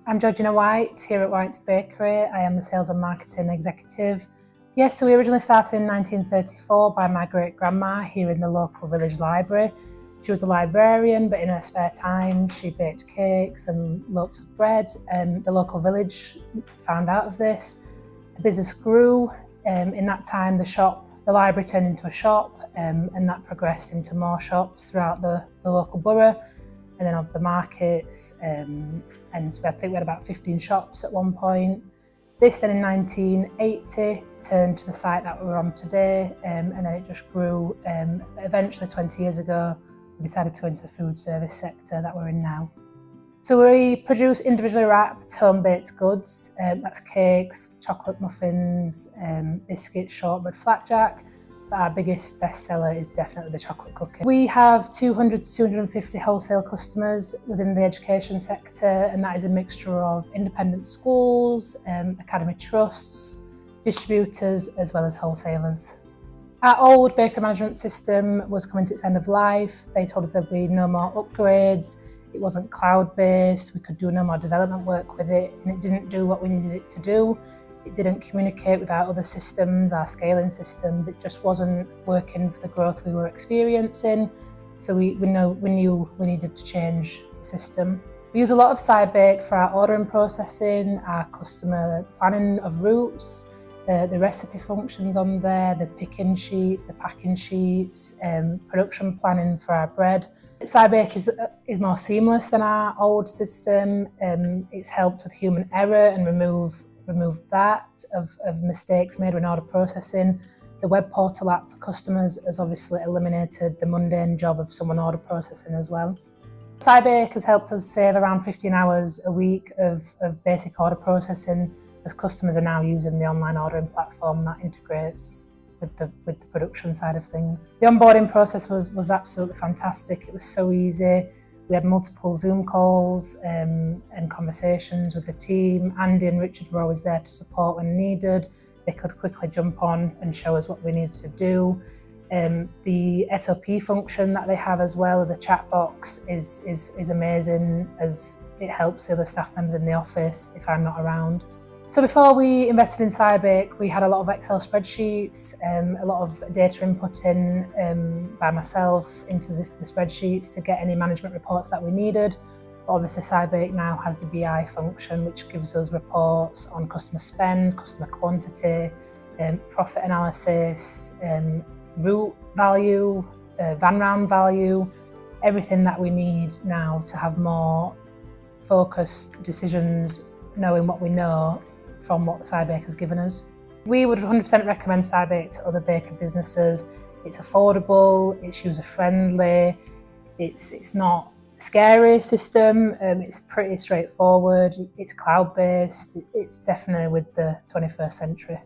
I'm Georgina White here at White's Bakery. I am the Sales and Marketing Executive. Yes, so we originally started in 1934 by my great-grandma here in the local village library. She was a librarian, but in her spare time she baked cakes and loaves of bread. The local village found out of this. The business grew. In that time the library turned into a shop, and that progressed into more shops throughout the local borough, and then of the markets, and so I think we had about 15 shops at one point. This then in 1980 turned to the site that we're on today, and then it just grew. Eventually 20 years ago we decided to go into the food service sector that we're in now. So we produce individually wrapped home-baked goods, that's cakes, chocolate muffins, biscuits, shortbread, flapjack. But our biggest bestseller is definitely the chocolate cookie. We have 200 to 250 wholesale customers within the education sector, and that is a mixture of independent schools, academy trusts, distributors, as well as wholesalers. Our old bakery management system was coming to its end of life. They told us there'd be no more upgrades. It wasn't cloud-based. We could do no more development work with it, and it didn't do what we needed it to do. It didn't communicate with our other systems, our scaling systems. It just wasn't working for the growth we were experiencing. So we knew we needed to change the system. We use a lot of Cybake for our ordering processing, our customer planning of routes, the recipe functions on there, the picking sheets, the packing sheets, production planning for our bread. Cybake is more seamless than our old system. It's helped with human error and removed that of mistakes made when order processing. The web portal app for customers has obviously eliminated the mundane job of someone order processing as well. Cybake has helped us save around 15 hours a week of basic order processing, as customers are now using the online ordering platform that integrates with the production side of things. The onboarding process was absolutely fantastic. It was so easy. We had multiple Zoom calls and conversations with the team. Andy and Richard were always there to support when needed. They could quickly jump on and show us what we needed to do. The SOP function that they have as well, the chat box, is amazing, as it helps the other staff members in the office if I'm not around. So before we invested in Cybake, we had a lot of Excel spreadsheets, a lot of data inputting by myself into the spreadsheets to get any management reports that we needed. But obviously Cybake now has the BI function, which gives us reports on customer spend, customer quantity, profit analysis, route value, van round value, everything that we need now to have more focused decisions, knowing what we know from what Cybake has given us. We would 100% recommend Cybake to other bakery businesses. It's affordable, it's user-friendly, it's not a scary system, it's pretty straightforward, it's cloud-based, it's definitely with the 21st century.